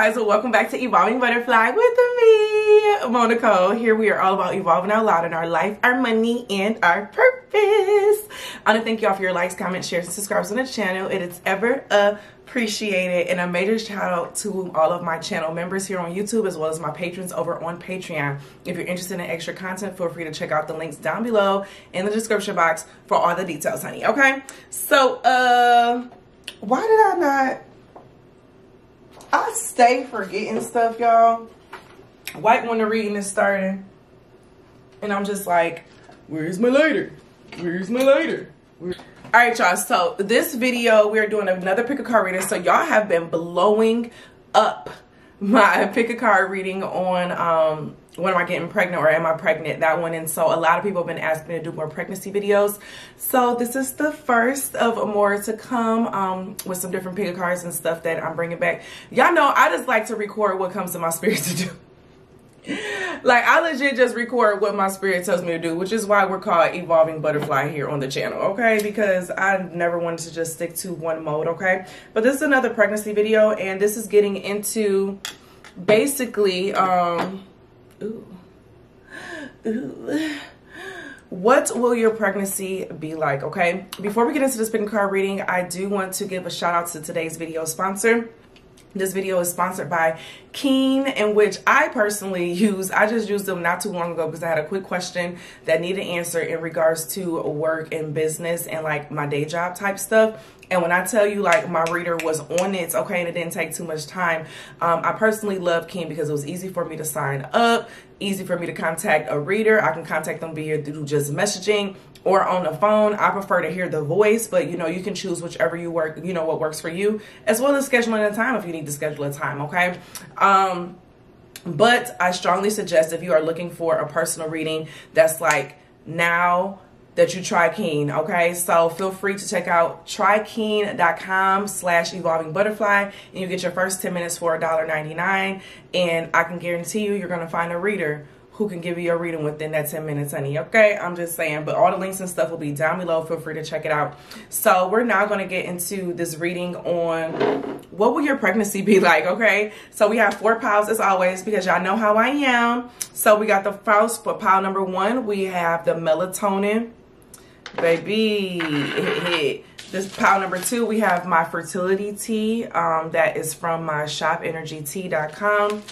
guys, welcome back to Evolving Butterfly with me, Moe Nicole. Here we are all about evolving out loud in our life, our money, and our purpose. I want to thank you all for your likes, comments, shares, and subscribes on the channel. It is ever appreciated. And a major shout out to all of my channel members here on YouTube, as well as my patrons over on Patreon. If you're interested in extra content, feel free to check out the links down below in the description box for all the details, honey. Okay, so why did I not? I stay forgetting stuff, y'all. Right when the reading is starting, and I'm just like, where's my lighter? Where's my lighter? All right, y'all, so this video we're doing another pick a card reading. So y'all have been blowing up my pick a card reading on when am I getting pregnant or am I pregnant, that one. And so a lot of people have been asking me to do more pregnancy videos, so this is the first of more to come, with some different pick a cards and stuff that I'm bringing back. Y'all know I just like to record what comes to my spirit to do. Like, I legit just record what my spirit tells me to do, which is why we're called Evolving Butterfly here on the channel, okay? Because I never wanted to just stick to one mode, okay? But this is another pregnancy video, and this is getting into basically, what will your pregnancy be like, okay? Before we get into this pick a card reading, I do want to give a shout out to today's video sponsor. This video is sponsored by Keen, in which I personally use. I just used them not too long ago because I had a quick question that needed answer in regards to work and business and like my day job type stuff. And when I tell you, like, my reader was on it, okay, and it didn't take too much time. I personally love Keen because it was easy for me to sign up, easy for me to contact a reader. I can contact them via through just messaging or on the phone. I prefer to hear the voice, but you know, you can choose whichever you work, you know, what works for you, as well as scheduling a time if you need to schedule a time, okay? But I strongly suggest, if you are looking for a personal reading that's like now, that you try Keen, okay? So feel free to check out trykeen.com/evolvingbutterfly, and you get your first 10 minutes for $1.99, and I can guarantee you, you're gonna find a reader who can give you a reading within that 10 minutes, honey, okay? I'm just saying, but all the links and stuff will be down below. Feel free to check it out. So we're now gonna get into this reading on what will your pregnancy be like, okay? So we have 4 piles as always, because y'all know how I am. So we got the files for pile number 1. We have the melatonin, baby. This pile number 2, we have my fertility tea, that is from my shopenergytea.com.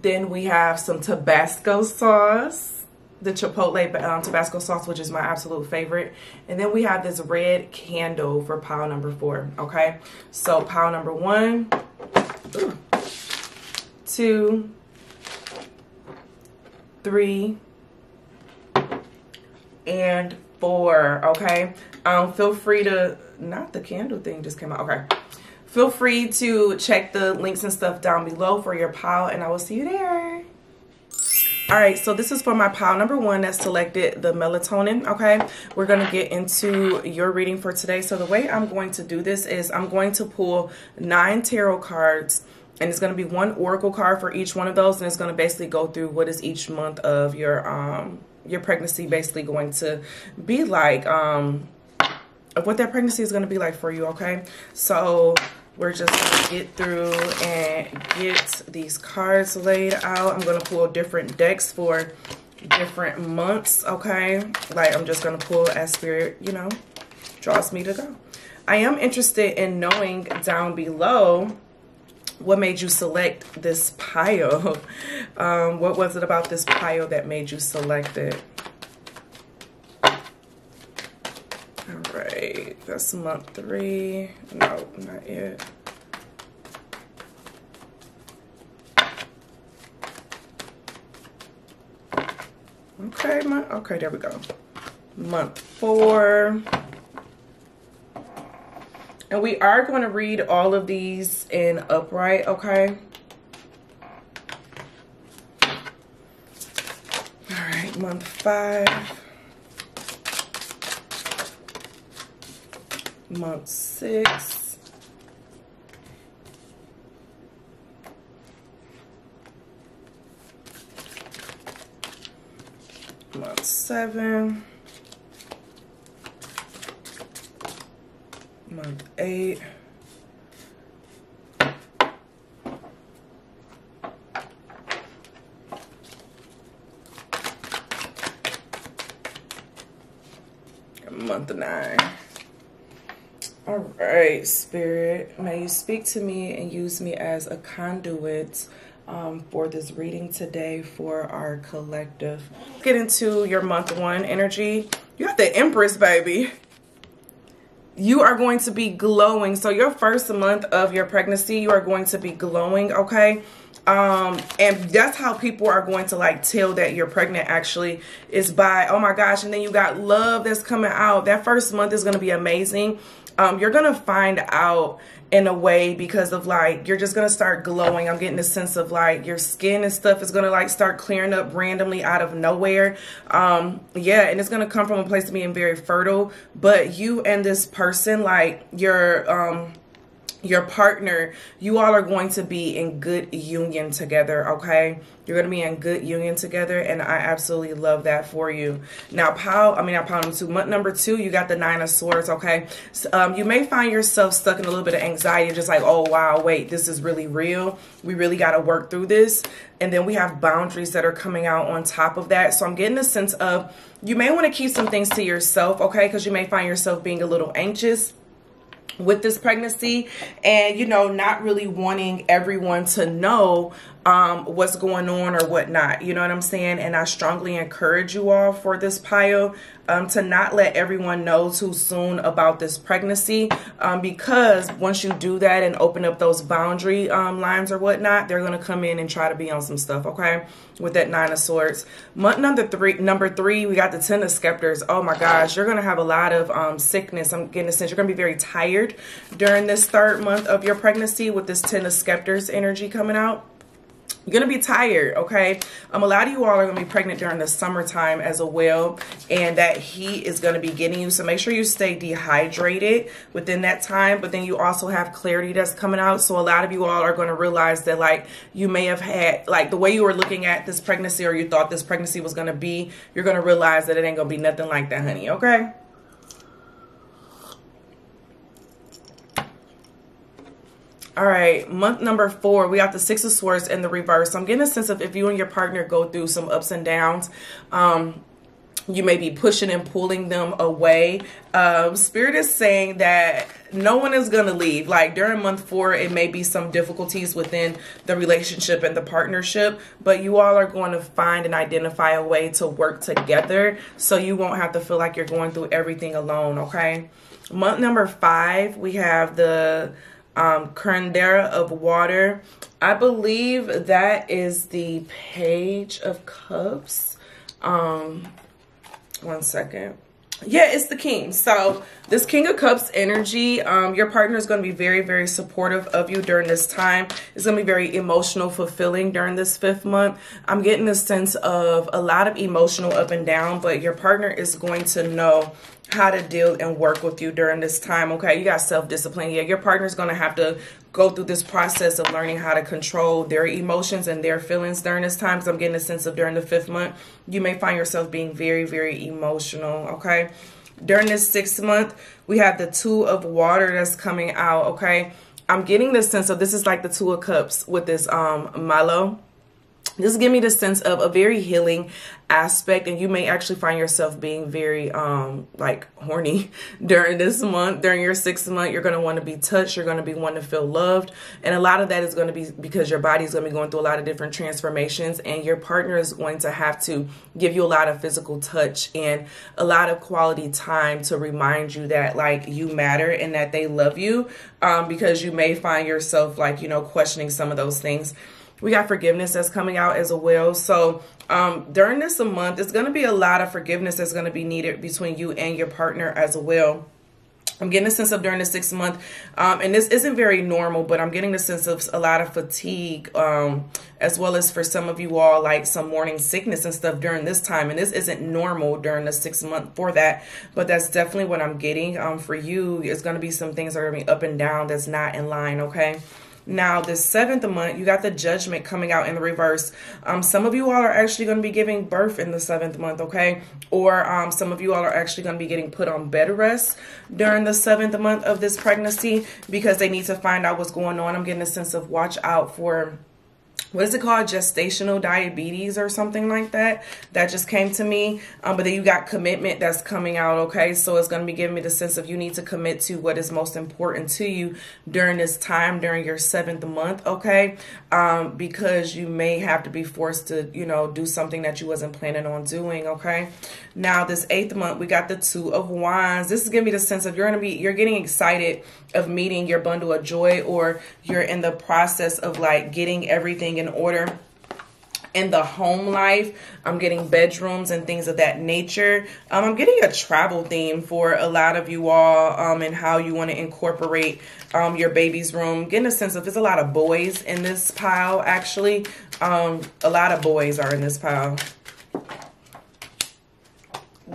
Then we have some Tabasco sauce, the Chipotle Tabasco sauce, which is my absolute favorite. And then we have this red candle for pile number 4, okay? So pile number 1, 2, 3, and 4, okay? Feel free to, not the candle thing just came out, okay. Feel free to check the links and stuff down below for your pile, and I will see you there. All right, so this is for my pile number 1 that selected the melatonin, okay? We're gonna get into your reading for today. So the way I'm going to do this is I'm going to pull 9 tarot cards, and it's gonna be 1 oracle card for each one of those, and it's gonna basically go through what is each month of your pregnancy basically going to be like, of what that pregnancy is gonna be like for you, okay? So we're just gonna get through and get these cards laid out. I'm gonna pull different decks for different months, okay? Like, I'm just gonna pull as spirit, you know, draws me to go. I am interested in knowing down below what made you select this pile. What was it about this pile that made you select it? All right, that's month 3. No, not yet. Okay, okay, there we go. Month 4. And we are going to read all of these in upright, okay? All right, month 5. Month 6. Month 7. Month 8. month of 9. All right, Spirit, may you speak to me and use me as a conduit for this reading today for our collective. Let's get into your month 1 energy. You got the Empress, baby. You are going to be glowing. So your first month of your pregnancy, you are going to be glowing, okay? And that's how people are going to like tell that you're pregnant actually, is by, oh my gosh, and then you got love that's coming out. That first month is going to be amazing. You're going to find out in a way because of like, you're just going to start glowing. I'm getting a sense of like your skin and stuff is going to like start clearing up randomly out of nowhere. Yeah, and it's going to come from a place of being very fertile, but you and this person, like your partner, you all are going to be in good union together, okay? You're going to be in good union together, and I absolutely love that for you. Now, month number 2, you got the 9 of Swords, okay? So, you may find yourself stuck in a little bit of anxiety, just like, oh, wow, wait, this is really real. We really got to work through this. And then we have boundaries that are coming out on top of that. So I'm getting a sense of you may want to keep some things to yourself, okay? Because you may find yourself being a little anxious with this pregnancy and, you know, not really wanting everyone to know what's going on or whatnot. You know what I'm saying? And I strongly encourage you all for this pile to not let everyone know too soon about this pregnancy, because once you do that and open up those boundary lines or whatnot, they're going to come in and try to be on some stuff, okay? With that 9 of Swords. Month number 3, we got the 10 of Scepters. Oh my gosh, you're going to have a lot of sickness. I'm getting a sense you're going to be very tired during this 3rd month of your pregnancy with this 10 of Scepters energy coming out. You're going to be tired, okay? A lot of you all are going to be pregnant during the summertime as well, and that heat is going to be getting you. So make sure you stay dehydrated within that time, but then you also have clarity that's coming out. So a lot of you all are going to realize that, like, you may have had, like, the way you were looking at this pregnancy or you thought this pregnancy was going to be, you're going to realize that it ain't going to be nothing like that, honey, okay? All right, month number 4, we got the 6 of Swords in the reverse. I'm getting a sense of if you and your partner go through some ups and downs, you may be pushing and pulling them away. Spirit is saying that no one is going to leave. Like during month 4, it may be some difficulties within the relationship and the partnership, but you all are going to find and identify a way to work together so you won't have to feel like you're going through everything alone, okay? Month number 5, we have the Curandera of Water. I believe that is the Page of Cups. One second. Yeah, it's the King. So this King of Cups energy, your partner is going to be very, very supportive of you during this time. It's going to be very emotional, fulfilling during this 5th month. I'm getting a sense of a lot of emotional up and down, but your partner is going to know how to deal and work with you during this time, okay? You got self-discipline. Yeah, your partner's going to have to go through this process of learning how to control their emotions and their feelings during this time, because I'm getting a sense of during the 5th month, you may find yourself being very, very emotional, okay? During this 6th month, we have the 2 of Water that's coming out, okay? I'm getting the sense of this is like the 2 of Cups with this Malo. This is giving me the sense of a very healing aspect, and you may actually find yourself being very like horny during this month. During your 6th month, you're going to want to be touched. You're going to be wanting to feel loved, and a lot of that is going to be because your body is going to be going through a lot of different transformations, and your partner is going to have to give you a lot of physical touch and a lot of quality time to remind you that, like, you matter and that they love you, because you may find yourself, like, you know, questioning some of those things. We got forgiveness that's coming out as well. So during this month, it's going to be a lot of forgiveness that's going to be needed between you and your partner as well. I'm getting a sense of during the 6th month, and this isn't very normal, but I'm getting the sense of a lot of fatigue, as well as for some of you all, like some morning sickness and stuff during this time. And this isn't normal during the 6th month for that, but that's definitely what I'm getting. For you, it's going to be some things that are going to be up and down that's not in line, okay? Now, the 7th month, you got the Judgment coming out in the reverse. Some of you all are actually going to be giving birth in the 7th month, okay? Or some of you all are actually going to be getting put on bed rest during the 7th month of this pregnancy because they need to find out what's going on. I'm getting a sense of watch out for what is it called, gestational diabetes or something like that. That just came to me. But then you got commitment that's coming out, okay? So it's going to be giving me the sense of you need to commit to what is most important to you during this time, during your 7th month, okay? Because you may have to be forced to, you know, do something that you wasn't planning on doing, okay? Now, this 8th month, we got the 2 of Wands. This is giving me the sense of you're getting excited of meeting your bundle of joy, or you're in the process of like getting everything in order in the home life. I'm getting bedrooms and things of that nature. I'm getting a travel theme for a lot of you all, and how you want to incorporate your baby's room. Getting a sense of there's a lot of boys in this pile, actually. A lot of boys are in this pile.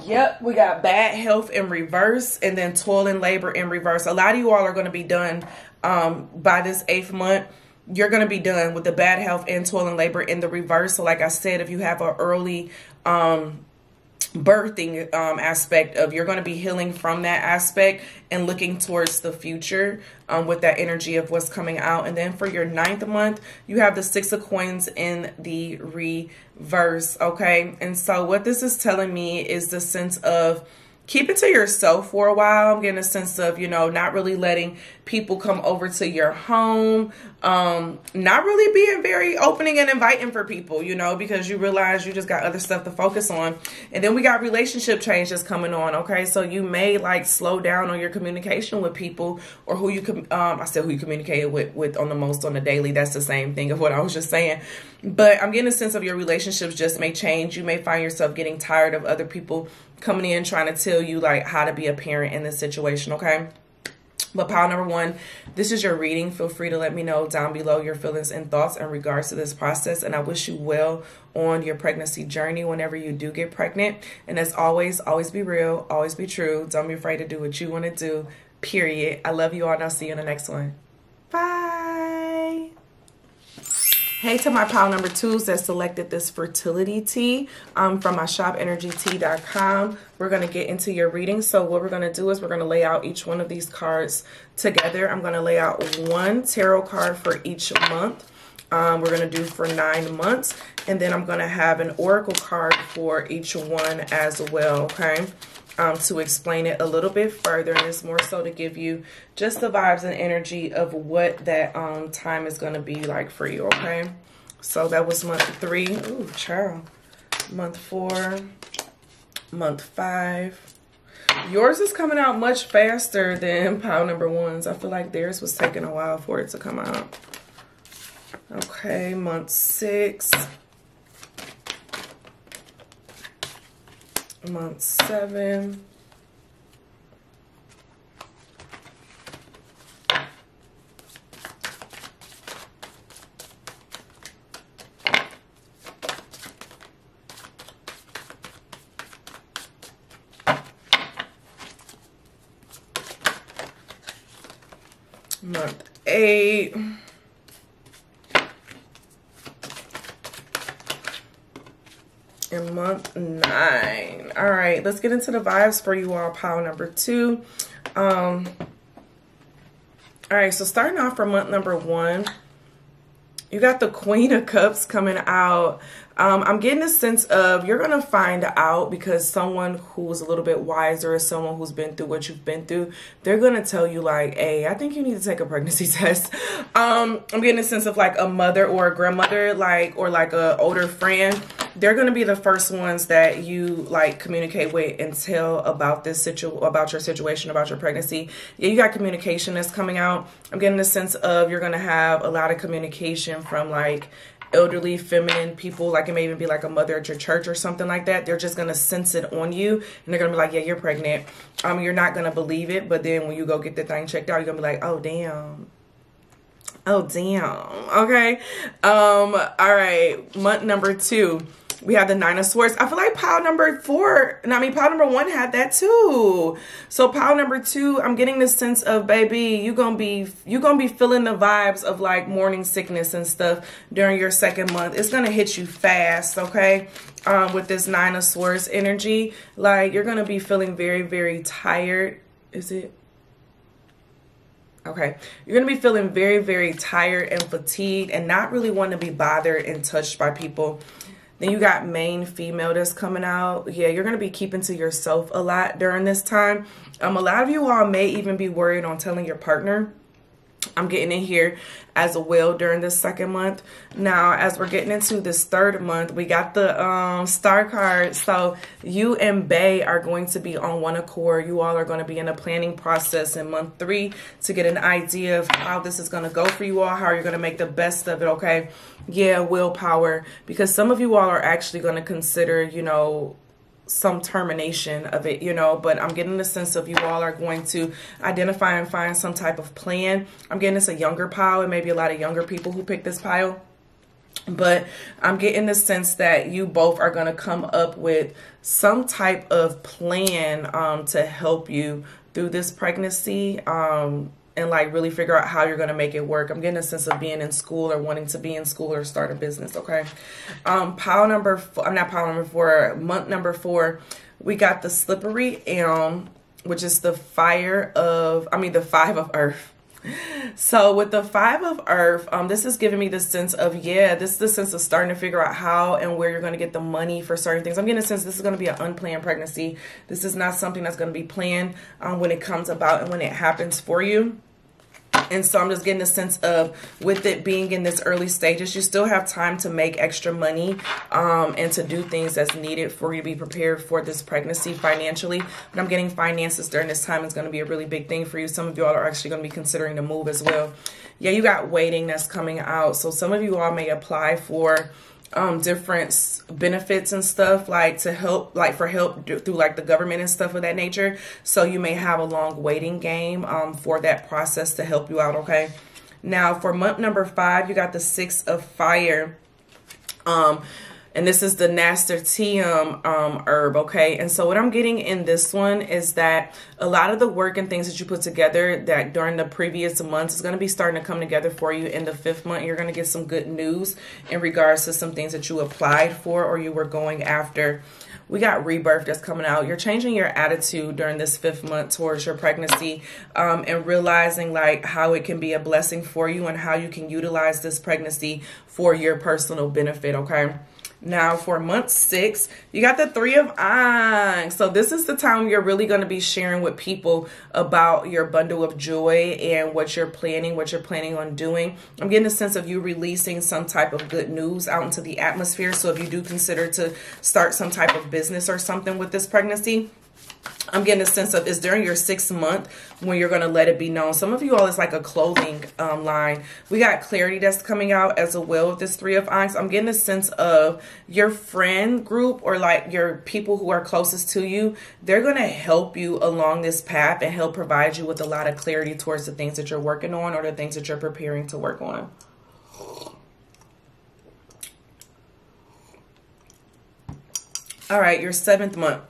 Yep, we got bad health in reverse, and then toil and labor in reverse. A lot of you all are going to be done by this 8th month. You're going to be done with the bad health and toil and labor in the reverse. So like I said, if you have an early birthing aspect of, you're going to be healing from that aspect and looking towards the future with that energy of what's coming out. And then for your 9th month, you have the 6 of Coins in the reverse, okay? And so what this is telling me is the sense of keep it to yourself for a while. I'm getting a sense of, you know, not really letting people come over to your home. Not really being very opening and inviting for people, you know, because you realize you just got other stuff to focus on. And then we got relationship changes coming on, okay? So you may like slow down on your communication with people, or who you I said who you communicate with on the daily. That's the same thing of what I was just saying. But I'm getting a sense of your relationships just may change. You may find yourself getting tired of other people coming in trying to tell you like how to be a parent in this situation, okay? But pile number 1, this is your reading. Feel free to let me know down below your feelings and thoughts in regards to this process. And I wish you well on your pregnancy journey whenever you do get pregnant. And as always, always be real, always be true. Don't be afraid to do what you want to do, period. I love you all, and I'll see you in the next one. Bye. Hey to my pile number 2s that selected this fertility tea from my shop, energytea.com. We're going to get into your reading. So what we're going to do is we're going to lay out each one of these cards together. I'm going to lay out 1 tarot card for each month. We're going to do for 9 months. And then I'm going to have an oracle card for each one as well, okay? To explain it a little bit further, and it's more so to give you just the vibes and energy of what that time is going to be like for you, okay? So that was month 3. Ooh, child. Month 4. Month 5. Yours is coming out much faster than pile number 1's. I feel like theirs was taking a while for it to come out. Okay, month 6. Month 7. Month 8. And month 9. All right, let's get into the vibes for you all, pile number 2. All right, so starting off for month number 1, you got the Queen of Cups coming out. I'm getting a sense of you're going to find out, because someone who's a little bit wiser, someone who's been through what you've been through, they're going to tell you like, hey, I think you need to take a pregnancy test. I'm getting a sense of like a mother or a grandmother, like, or like a older friend. They're going to be the first ones that you like communicate with and tell about this about your situation, about your pregnancy. Yeah, you got communication that's coming out. I'm getting the sense of you're going to have a lot of communication from like elderly feminine people, like it may even be like a mother at your church or something like that. They're just going to sense it on you, and they're going to be like, yeah, you're pregnant. You're not going to believe it, but then when you go get the thing checked out, you're going to be like, oh, damn. Oh, damn. Okay. All right. Month number 2. We have the 9 of Swords. I feel like pile number 4, and I mean, pile number 1 had that too. So pile number 2, I'm getting the sense of, baby, you're gonna be feeling the vibes of like morning sickness and stuff during your 2nd month. It's gonna hit you fast, okay? With this 9 of Swords energy, like you're gonna be feeling very, very tired. Is it? Okay, you're going to be feeling very, very tired and fatigued and not really wanting to be bothered and touched by people. Then you got main female that's coming out. Yeah, you're going to be keeping to yourself a lot during this time. A lot of you all may even be worried on telling your partner. I'm getting in here as well during this second month. Now, as we're getting into this third month, we got the star card. So you and Bae are going to be on one accord. You all are going to be in a planning process in month 3 to get an idea of how this is going to go for you all, how you're going to make the best of it, okay? Yeah, willpower, because some of you all are actually going to consider, you know, some termination of it, you know, but I'm getting the sense of you all are going to identify and find some type of plan. I'm getting this a younger pile, and maybe a lot of younger people who pick this pile, but I'm getting the sense that you both are going to come up with some type of plan to help you through this pregnancy, and like really figure out how you're going to make it work. I'm getting a sense of being in school or wanting to be in school or start a business. Okay. Pile number 4, I'm not pile number 4, month number 4, we got the slippery elm, which is the the 5 of earth. So with the 5 of earth, this is giving me the sense of, yeah, this is the sense of starting to figure out how and where you're going to get the money for certain things. I'm getting a sense this is going to be an unplanned pregnancy. This is not something that's going to be planned when it comes about and when it happens for you. And so I'm just getting a sense of, with it being in this early stages, you still have time to make extra money and to do things that's needed for you to be prepared for this pregnancy financially. But I'm getting finances during this time is going to be a really big thing for you. Some of you all are actually going to be considering the move as well. Yeah, you got waiting that's coming out. So some of you all may apply for different benefits and stuff, like to help, like for help through like the government and stuff of that nature. So you may have a long waiting game for that process to help you out. Okay. Now for month number 5, you got the 6 of fire. And this is the nasturtium herb, okay? And so what I'm getting in this one is that a lot of the work and things that you put together that during the previous months is going to be starting to come together for you in the 5th month. You're going to get some good news in regards to some things that you applied for or you were going after. We got rebirth that's coming out. You're changing your attitude during this 5th month towards your pregnancy and realizing like how it can be a blessing for you and how you can utilize this pregnancy for your personal benefit, okay? Now for month 6, you got the 3 of Wands. So this is the time you're really going to be sharing with people about your bundle of joy and what you're planning on doing. I'm getting a sense of you releasing some type of good news out into the atmosphere. So if you do consider to start some type of business or something with this pregnancy, I'm getting a sense of it's during your 6th month when you're going to let it be known. Some of you all, it's like a clothing line. We got clarity that's coming out as well with this 3 of Wands. I'm getting a sense of your friend group or like your people who are closest to you. They're going to help you along this path and help provide you with a lot of clarity towards the things that you're working on or the things that you're preparing to work on. All right, your 7th month.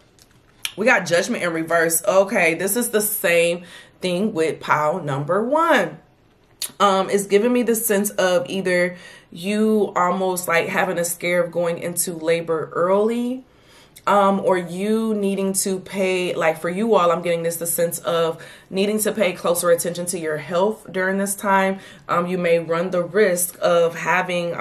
We got judgment in reverse. Okay, this is the same thing with pile number 1. It's giving me the sense of either you almost like having a scare of going into labor early, or you needing to pay, like for you all, I'm getting the sense of needing to pay closer attention to your health during this time. You may run the risk of having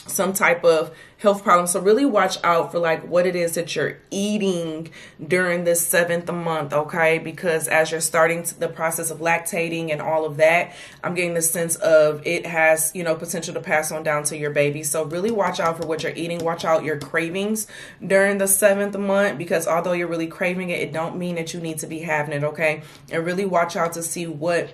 some type of health problem. So really watch out for like what it is that you're eating during this 7th month, okay? Because as you're starting the process of lactating and all of that, I'm getting the sense of it has, you know, potential to pass on down to your baby. So really watch out for what you're eating. Watch out your cravings during the 7th month, because although you're really craving it, it don't mean that you need to be having it, okay? And really watch out to see what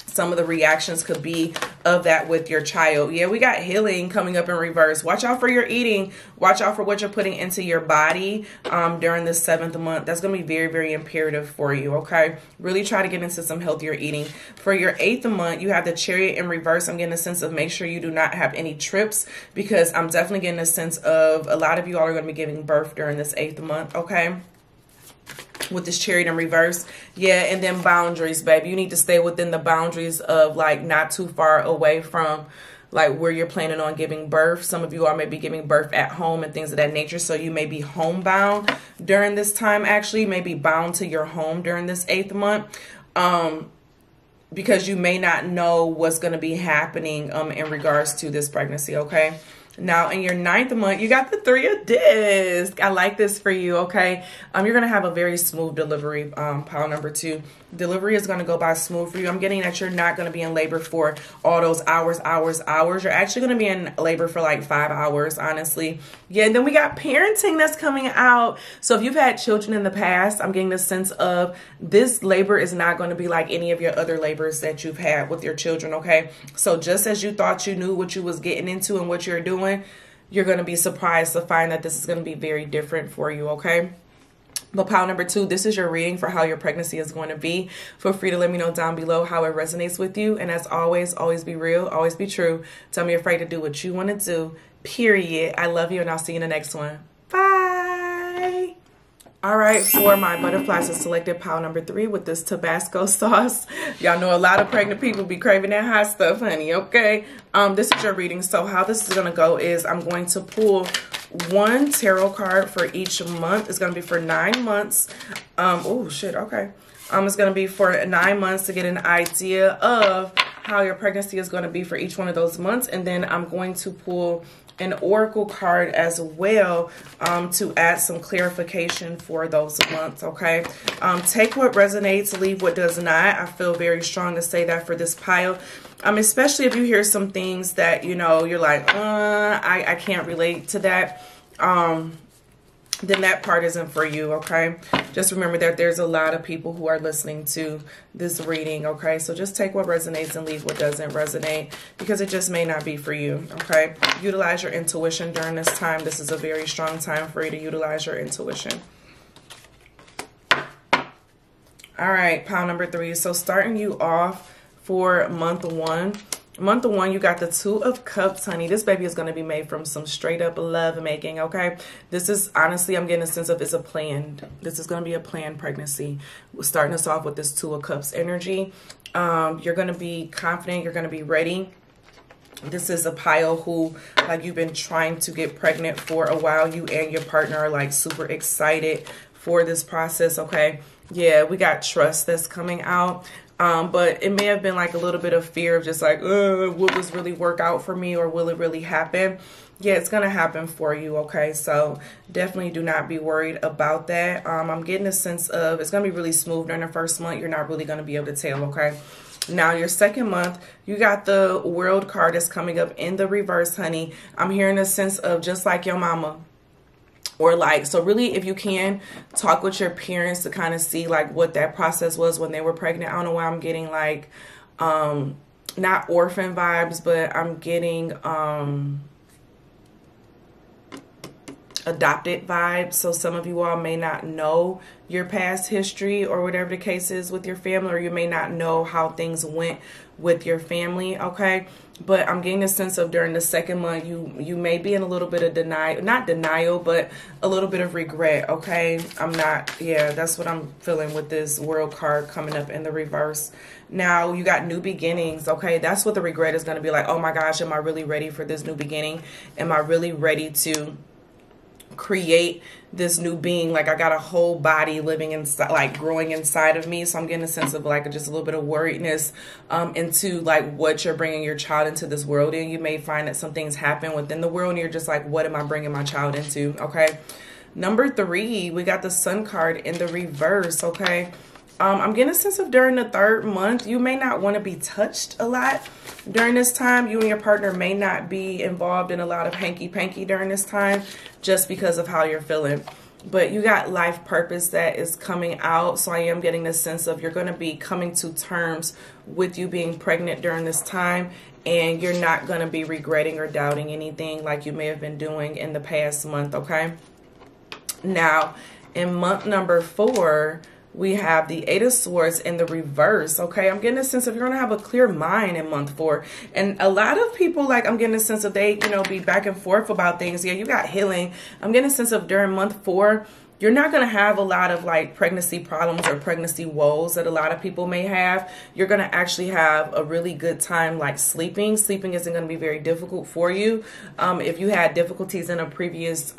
some of the reactions could be of that with your child. Yeah, we got healing coming up in reverse. Watch out for your eating. Watch out for what you're putting into your body during this 7th month. That's going to be very, very imperative for you, okay? Really try to get into some healthier eating. For your 8th month, you have the Chariot in reverse. I'm getting a sense of make sure you do not have any trips, because I'm definitely getting a sense of a lot of you all are going to be giving birth during this 8th month, okay? With this Chariot in reverse. Yeah, and then boundaries, baby. You need to stay within the boundaries of like not too far away from like where you're planning on giving birth. Some of you are maybe giving birth at home and things of that nature. So you may be homebound during this time. Actually, you may be bound to your home during this 8th month. because you may not know what's going to be happening in regards to this pregnancy, okay? Now, in your 9th month, you got the 3 of discs. I like this for you, okay? You're going to have a very smooth delivery, pile number 2. Delivery is going to go by smooth for you. I'm getting that you're not going to be in labor for all those hours. You're actually going to be in labor for like 5 hours, honestly. Yeah, and then we got parenting that's coming out. So if you've had children in the past, I'm getting the sense of this labor is not going to be like any of your other labors that you've had with your children, okay? So just as you thought you knew what you was getting into and what you're doing, you're going to be surprised to find that this is going to be very different for you, okay? But pile number 2, this is your reading for how your pregnancy is going to be. Feel free to let me know down below how it resonates with you. And as always, always be real, always be true. Don't be afraid to do what you want to do, period. I love you, and I'll see you in the next one. Bye. All right, for my butterflies, I selected pile number 3 with this Tabasco sauce. Y'all know a lot of pregnant people be craving that hot stuff, honey, okay? This is your reading. So how this is going to go is I'm going to pull 1 tarot card for each month. It's going to be for 9 months. Oh, shit, okay. It's going to be for 9 months to get an idea of how your pregnancy is going to be for each one of those months. And then I'm going to pull an oracle card as well to add some clarification for those months, okay? Take what resonates, leave what does not. I feel very strong to say that for this pile. Especially if you hear some things that, you know, you're like, I can't relate to that. Then that part isn't for you, okay? Just remember that there's a lot of people who are listening to this reading, okay? So just take what resonates and leave what doesn't resonate, because it just may not be for you, okay? Utilize your intuition during this time. This is a very strong time for you to utilize your intuition. All right, pile number 3. So starting you off for month 1. Month 1, you got the 2 of Cups, honey. This baby is going to be made from some straight up love making, okay? This is, honestly, I'm getting a sense of it's a planned. This is going to be a planned pregnancy. We're starting us off with this 2 of Cups energy. You're going to be confident. You're going to be ready. This is a pile who, like, you've been trying to get pregnant for a while. You and your partner are, like, super excited for this process, okay? Yeah, we got trust that's coming out. But it may have been like a little bit of fear of just like, will this really work out for me, or will it really happen? Yeah, it's going to happen for you, okay? So definitely do not be worried about that. I'm getting a sense of it's going to be really smooth during the first month. You're not really going to be able to tell, okay? Now, your 2nd month, you got the World card that's coming up in the reverse, honey. I'm hearing a sense of just like your mama. Or like, so really, if you can, talk with your parents to kind of see like what that process was when they were pregnant. I don't know why I'm getting like, not orphan vibes, but I'm getting adopted vibes. So some of you all may not know your past history or whatever the case is with your family, or you may not know how things went with your family, okay? But I'm getting a sense of during the 2nd month, you may be in a little bit of not denial, but a little bit of regret, okay? Yeah, that's what I'm feeling with this World card coming up in the reverse. Now, you got new beginnings, okay? That's what the regret is going to be like. Oh my gosh, am I really ready for this new beginning? Am I really ready to create this new being? Like, I got a whole body living inside, like growing inside of me. So I'm getting a sense of like just a little bit of worriedness into like what you're bringing your child into this world in. You may find that some things happen within the world and you're just like, what am I bringing my child into? Okay. Number 3, we got the Sun card in the reverse, okay? I'm getting a sense of during the 3rd month, you may not want to be touched a lot during this time. You and your partner may not be involved in a lot of hanky-panky during this time just because of how you're feeling. But you got life purpose that is coming out. So I am getting the sense of you're going to be coming to terms with you being pregnant during this time. And you're not going to be regretting or doubting anything like you may have been doing in the past month, okay? Now, in month number 4, we have the 8 of Swords in the reverse, okay? I'm getting a sense of you're going to have a clear mind in month 4. And a lot of people, like, I'm getting a sense of they, you know, be back and forth about things. Yeah, you got healing. I'm getting a sense of during month 4, you're not going to have a lot of, like, pregnancy problems or pregnancy woes that a lot of people may have. You're going to actually have a really good time, like, sleeping. Sleeping isn't going to be very difficult for you. If you had difficulties in a previous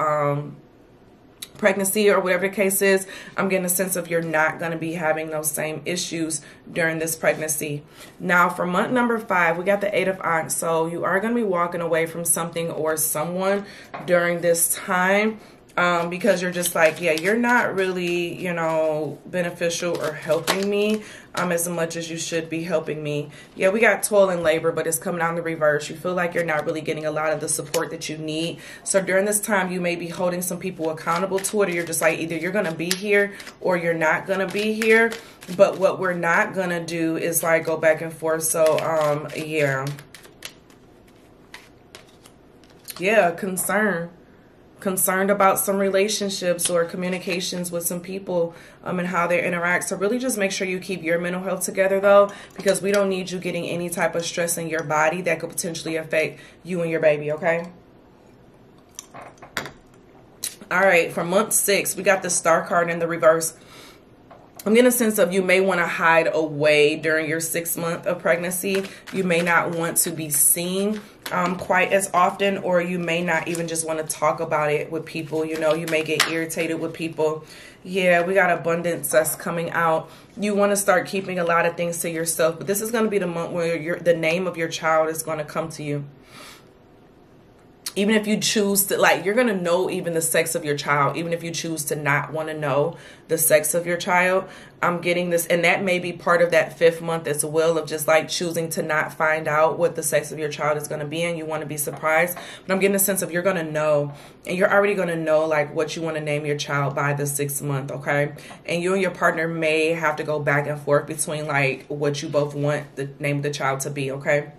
pregnancy or whatever the case is, I'm getting a sense of you're not going to be having those same issues during this pregnancy. Now for month number 5, we got the 8 of Ankh. So you are going to be walking away from something or someone during this time. Because you're just like, yeah, you're not really, you know, beneficial or helping me as much as you should be helping me. Yeah, we got toil and labor, but it's coming out in the reverse. You feel like you're not really getting a lot of the support that you need. So during this time, you may be holding some people accountable to it, or you're just like, either you're going to be here or you're not going to be here. But what we're not going to do is like go back and forth. So, yeah. Yeah, concerned about some relationships or communications with some people and how they interact. So really just make sure you keep your mental health together though, because we don't need you getting any type of stress in your body that could potentially affect you and your baby, okay? All right, for month 6, we got the Star card in the reverse. I'm getting a sense of you may want to hide away during your 6th month of pregnancy. You may not want to be seen quite as often, or you may not even just want to talk about it with people. You know, you may get irritated with people. Yeah, we got abundance that's coming out. You want to start keeping a lot of things to yourself, but this is going to be the month where the name of your child is going to come to you. Even if you choose to, like, you're going to know even the sex of your child, even if you choose to not want to know the sex of your child. I'm getting this, and that may be part of that 5th month as well, of just like choosing to not find out what the sex of your child is going to be, and you want to be surprised. But I'm getting a sense of you're going to know, and you're already going to know like what you want to name your child by the 6th month, okay? And you and your partner may have to go back and forth between like what you both want the name of the child to be, okay?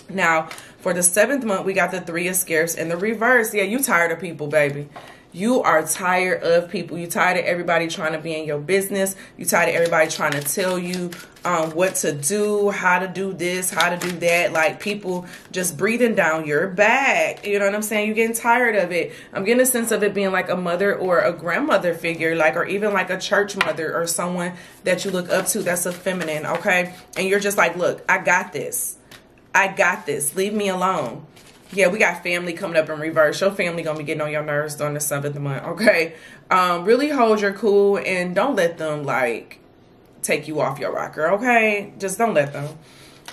Now, for the 7th month, we got the 3 of Scarabs in the reverse. Yeah, you tired of people, baby. You are tired of people. You tired of everybody trying to be in your business. You tired of everybody trying to tell you what to do, how to do this, how to do that. Like people just breathing down your back. You know what I'm saying? You're getting tired of it. I'm getting a sense of it being like a mother or a grandmother figure, like, or even like a church mother or someone that you look up to that's a feminine, okay? And you're just like, look, I got this. I got this. Leave me alone. Yeah, we got family coming up in reverse. Your family going to be getting on your nerves during the 7th month, okay? Really hold your cool and don't let them, like, take you off your rocker, okay? Just don't let them.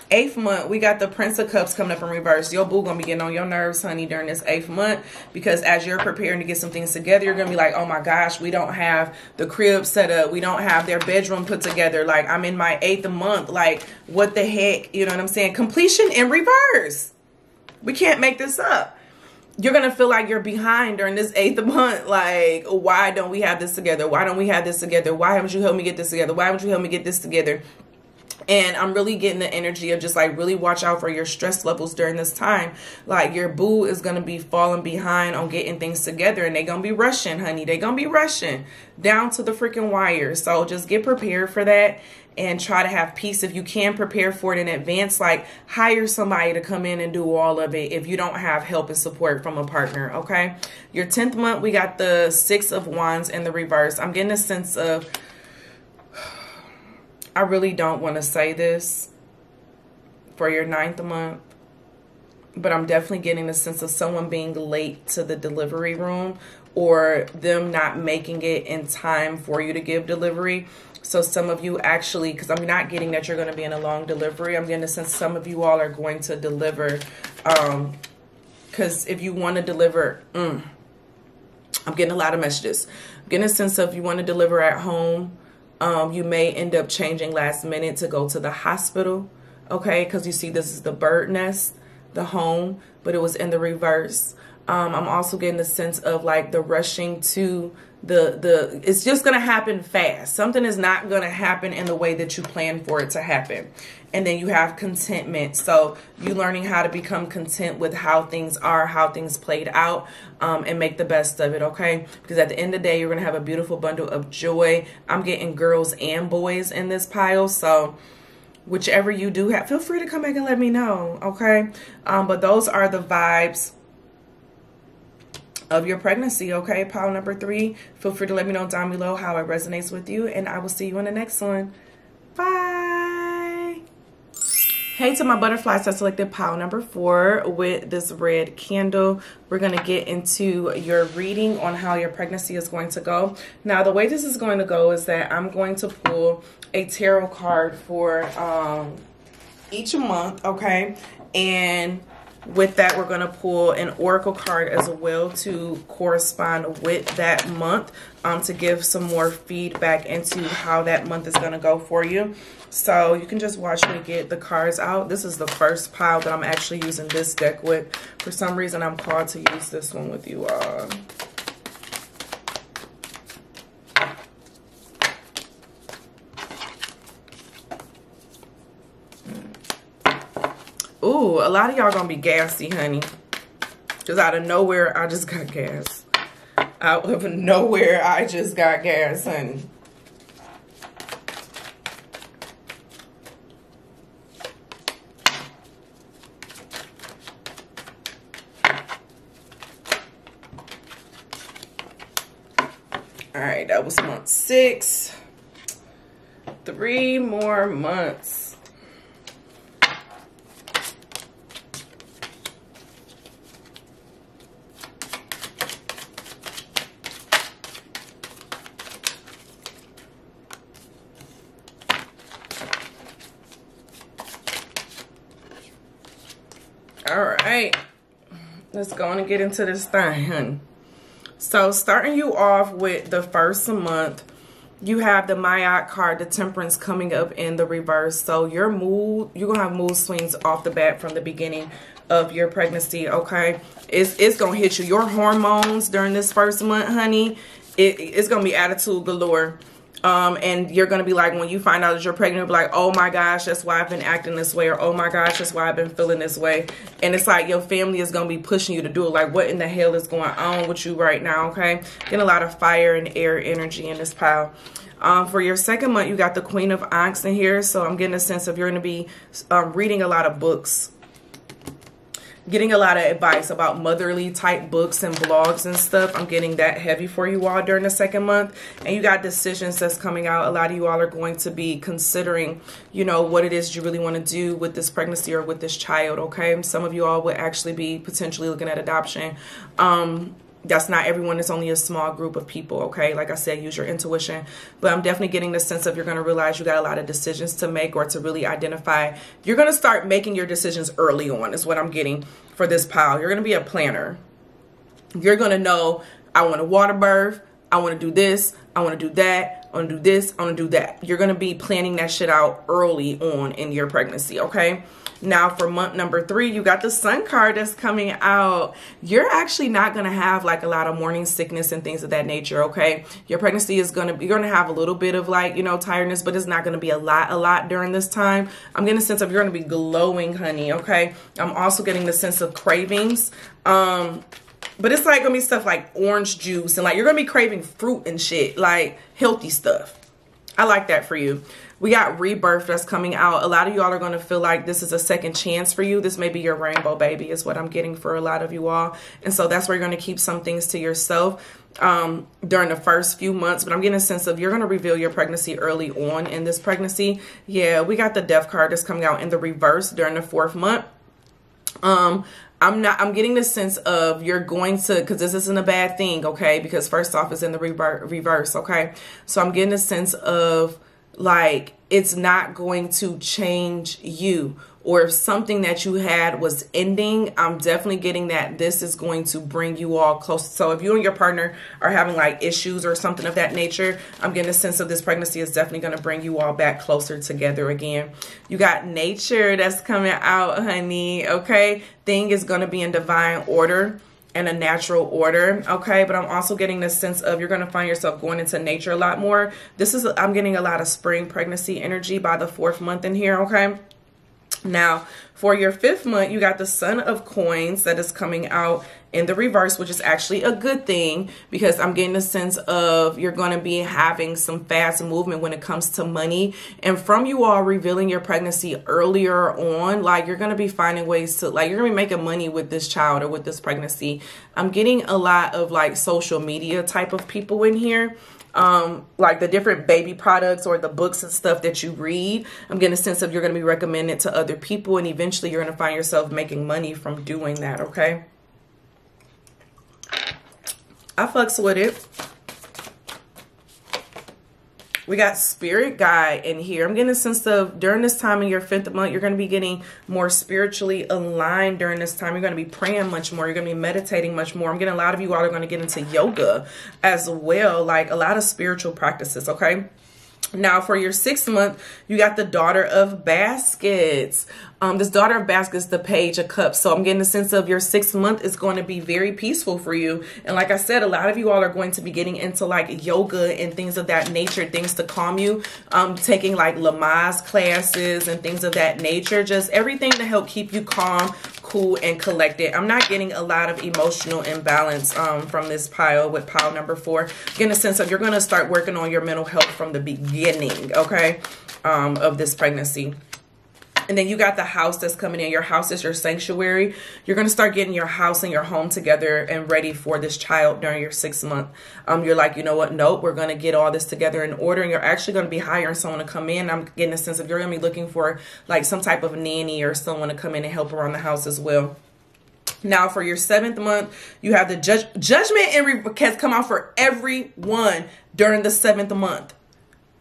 8th month, we got the Prince of Cups coming up in reverse. Your boo going to be getting on your nerves, honey, during this 8th month, because as you're preparing to get some things together, you're going to be like, oh my gosh, we don't have the crib set up. We don't have their bedroom put together. Like, I'm in my 8th month. Like, what the heck? You know what I'm saying? Completion in reverse. We can't make this up. You're going to feel like you're behind during this 8th month. Like, why don't we have this together? Why don't we have this together? Why haven't you helped me get this together? Why haven't you helped me get this together? And I'm really getting the energy of just like really watch out for your stress levels during this time. Like your boo is going to be falling behind on getting things together, and they're going to be rushing, honey. They're going to be rushing down to the freaking wire. So just get prepared for that and try to have peace. If you can prepare for it in advance, like hire somebody to come in and do all of it if you don't have help and support from a partner, okay? Your 10th month, we got the 6 of Wands in the reverse. I'm getting a sense of, I really don't want to say this for your 9th month, but I'm definitely getting the sense of someone being late to the delivery room or them not making it in time for you to give delivery. So some of you actually, because I'm not getting that you're going to be in a long delivery, I'm getting the sense some of you all are going to deliver. Because if you want to deliver, I'm getting a lot of messages. I'm getting a sense of you want to deliver at home. You may end up changing last minute to go to the hospital, okay? Because you see this is the bird nest, the home, but it was in the reverse. I'm also getting the sense of like the rushing to it's just going to happen fast. Something is not going to happen in the way that you plan for it to happen. And then you have contentment. So you learning how to become content with how things are, how things played out, and make the best of it, okay? Because at the end of the day, you're going to have a beautiful bundle of joy. I'm getting girls and boys in this pile. So whichever you do have, feel free to come back and let me know, okay? But those are the vibes of your pregnancy, okay? Pile number 3. Feel free to let me know down below how it resonates with you, and I will see you in the next one. Bye. Hey to my butterflies that selected pile number 4 with this red candle. We're going to get into your reading on how your pregnancy is going to go. Now, the way this is going to go is that I'm going to pull a tarot card for each month, okay? And with that, we're going to pull an oracle card as well to correspond with that month, to give some more feedback into how that month is going to go for you. So you can just watch me get the cards out. This is the first pile that I'm actually using this deck with. For some reason, I'm called to use this one with you all. Ooh, a lot of y'all gonna be gassy, honey. Because out of nowhere, I just got gas. Out of nowhere, I just got gas, honey. All right, that was month 6. 3 more months. All right, let's go on and get into this thing, honey. So starting you off with the first month, you have the Maat card, the Temperance, coming up in the reverse. So your mood, you're going to have mood swings off the bat from the beginning of your pregnancy, okay? It's going to hit you. Your hormones during this first month, honey, it's going to be attitude galore. And you're going to be like, when you find out that you're pregnant, you'll be like, oh my gosh, that's why I've been acting this way. Or, oh my gosh, that's why I've been feeling this way. And it's like your family is going to be pushing you to do it. Like, what in the hell is going on with you right now, okay? Getting a lot of fire and air energy in this pile. For your second month, you got the Queen of Ankhs in here. So I'm getting a sense of you're going to be reading a lot of books. Getting a lot of advice about motherly type books and blogs and stuff. I'm getting that heavy for you all during the second month. And you got decisions that's coming out. A lot of you all are going to be considering, you know, what it is you really want to do with this pregnancy or with this child, okay? Some of you all would actually be potentially looking at adoption. That's not everyone. It's only a small group of people, okay? Like I said, use your intuition. But I'm definitely getting the sense of you're going to realize you got a lot of decisions to make, or to really identify. You're going to start making your decisions early on is what I'm getting for this pile. You're going to be a planner. You're going to know, I want to water birth. I want to do this. I want to do that. I want to do this. I want to do that. You're going to be planning that shit out early on in your pregnancy, okay? Now for month number 3, you got the Sun card that's coming out. You're actually not going to have like a lot of morning sickness and things of that nature, okay? Your pregnancy is going to be, you're going to have a little bit of like, you know, tiredness, but it's not going to be a lot during this time. I'm getting a sense of you're going to be glowing, honey, okay? I'm also getting the sense of cravings. But it's like going to be stuff like orange juice, and like you're going to be craving fruit and shit, like healthy stuff. I like that for you. We got rebirth that's coming out. A lot of y'all are going to feel like this is a second chance for you. This may be your rainbow baby is what I'm getting for a lot of you all. And so that's where you're going to keep some things to yourself during the first few months. But I'm getting a sense of you're going to reveal your pregnancy early on in this pregnancy. Yeah, we got the Death card that's coming out in the reverse during the 4th month. I'm getting the sense of you're going to, because this isn't a bad thing, okay? Because first off, it's in the reverse, okay? So I'm getting a sense of like it's not going to change you, or if something that you had was ending, I'm definitely getting that this is going to bring you all close. So if you and your partner are having like issues or something of that nature, I'm getting a sense of this pregnancy is definitely going to bring you all back closer together again. You got nature that's coming out, honey, okay? Thing is going to be in divine order and a natural order, okay? But I'm also getting this sense of you're going to find yourself going into nature a lot more. I'm getting a lot of spring pregnancy energy by the 4th month in here, okay? Now, for your 5th month, you got the Son of Coins that is coming out in the reverse, which is actually a good thing because I'm getting a sense of you're going to be having some fast movement when it comes to money. And from you all revealing your pregnancy earlier on, like you're going to be finding ways to, like, you're going to be making money with this child or with this pregnancy. I'm getting a lot of like social media type of people in here. Like the different baby products or the books and stuff that you read, I'm getting a sense of you're going to be recommended to other people, and eventually you're going to find yourself making money from doing that. Okay, I fucks with it. We got spirit guide in here. I'm getting a sense of during this time in your 5th month, you're going to be getting more spiritually aligned during this time. You're going to be praying much more. You're going to be meditating much more. I'm getting a lot of you all are going to get into yoga as well, like a lot of spiritual practices, okay? Now, for your 6th month, you got the Daughter of Baskets. This Daughter of Baskets, the Page of Cups. So I'm getting a sense of your 6th month is going to be very peaceful for you. And like I said, a lot of you all are going to be getting into like yoga and things of that nature, things to calm you. Taking like Lamaze classes and things of that nature. Just everything to help keep you calm, cool, and collected. I'm not getting a lot of emotional imbalance from this pile with pile number 4. Getting a sense of you're going to start working on your mental health from the beginning, okay, of this pregnancy. And then you got the house that's coming in. Your house is your sanctuary. You're going to start getting your house and your home together and ready for this child during your 6th month. You're like, you know what? Nope, we're going to get all this together in order. And you're actually going to be hiring someone to come in. I'm getting a sense of you're going to be looking for like some type of nanny or someone to come in and help around the house as well. Now, for your 7th month, you have the judgment and has come out for everyone during the 7th month.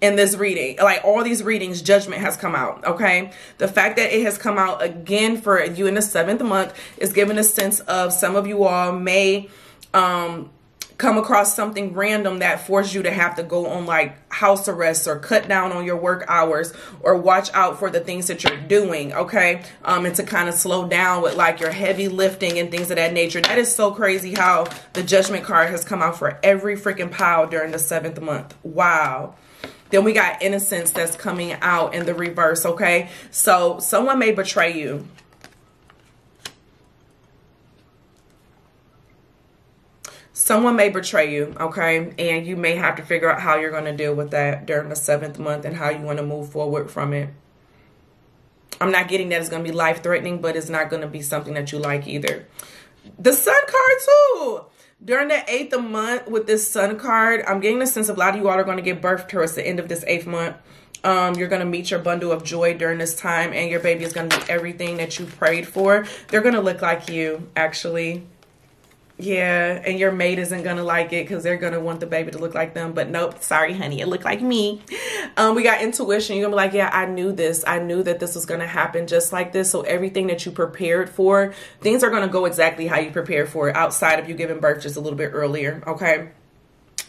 In this reading, like all these readings, judgment has come out, okay? The fact that it has come out again for you in the 7th month is giving a sense of some of you all may come across something random that forced you to have to go on like house arrest or cut down on your work hours or watch out for the things that you're doing, okay? And to kind of slow down with like your heavy lifting and things of that nature. That is so crazy how the judgment card has come out for every freaking pile during the 7th month. Wow. Then we got innocence that's coming out in the reverse, okay? So someone may betray you. Someone may betray you, okay? And you may have to figure out how you're going to deal with that during the 7th month and how you want to move forward from it. I'm not getting that it's going to be life-threatening, but it's not going to be something that you like either. The Sun card too. During the 8th month with this Sun card, I'm getting the sense of a lot of you all are going to give birth towards the end of this 8th month. You're going to meet your bundle of joy during this time, and your baby is going to be everything that you prayed for. They're going to look like you, actually. Yeah, and your mate isn't going to like it because they're going to want the baby to look like them. But nope, sorry, honey, it looked like me. We got intuition. You're going to be like, yeah, I knew this. I knew that this was going to happen just like this. So everything that you prepared for, things are going to go exactly how you prepared for it outside of you giving birth just a little bit earlier, okay?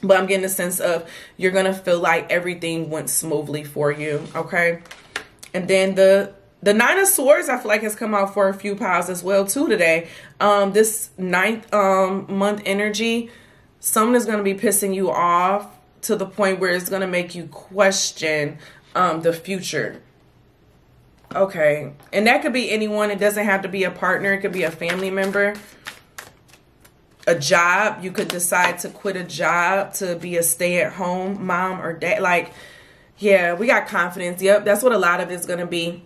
But I'm getting a sense of you're going to feel like everything went smoothly for you, okay? And then the 9 of Swords, I feel like, has come out for a few piles as well, too, today. This 9th month energy, someone is going to be pissing you off to the point where it's going to make you question the future. Okay. And that could be anyone. It doesn't have to be a partner. It could be a family member. A job. You could decide to quit a job to be a stay-at-home mom or dad. Like, yeah, we got confidence. Yep, that's what a lot of it's going to be.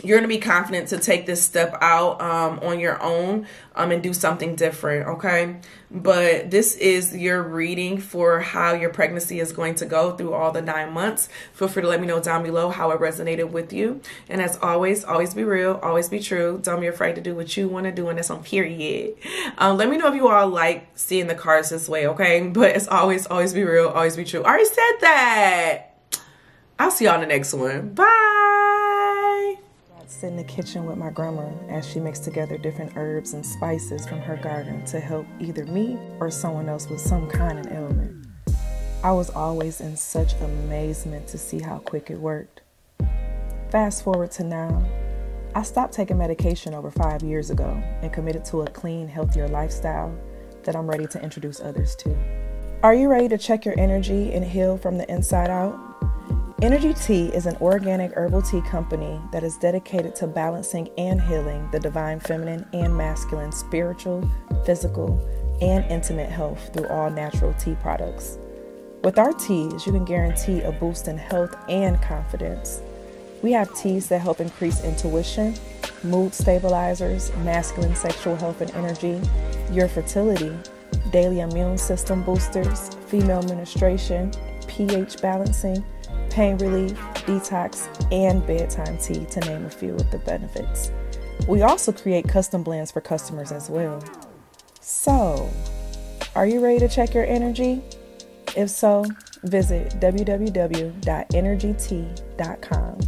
You're going to be confident to take this step out on your own and do something different, okay? But this is your reading for how your pregnancy is going to go through all the 9 months. Feel free to let me know down below how it resonated with you. And as always, always be real, always be true. Don't be afraid to do what you want to do, and that's on period. Let me know if you all like seeing the cards this way, okay? But as always, always be real, always be true. I already said that. I'll see y'all in the next one. Bye. Sit in the kitchen with my grandma as she mixed together different herbs and spices from her garden to help either me or someone else with some kind of ailment. I was always in such amazement to see how quick it worked. Fast forward to now, I stopped taking medication over 5 years ago and committed to a clean, healthier lifestyle that I'm ready to introduce others to. Are you ready to check your energy and heal from the inside out? Energy Tea is an organic herbal tea company that is dedicated to balancing and healing the divine feminine and masculine spiritual, physical, and intimate health through all natural tea products. With our teas, you can guarantee a boost in health and confidence. We have teas that help increase intuition, mood stabilizers, masculine sexual health and energy, your fertility, daily immune system boosters, female menstruation, pH balancing, pain relief, detox, and bedtime tea, to name a few of the benefits. We also create custom blends for customers as well. So, are you ready to check your energy? If so, visit www.energytea.com.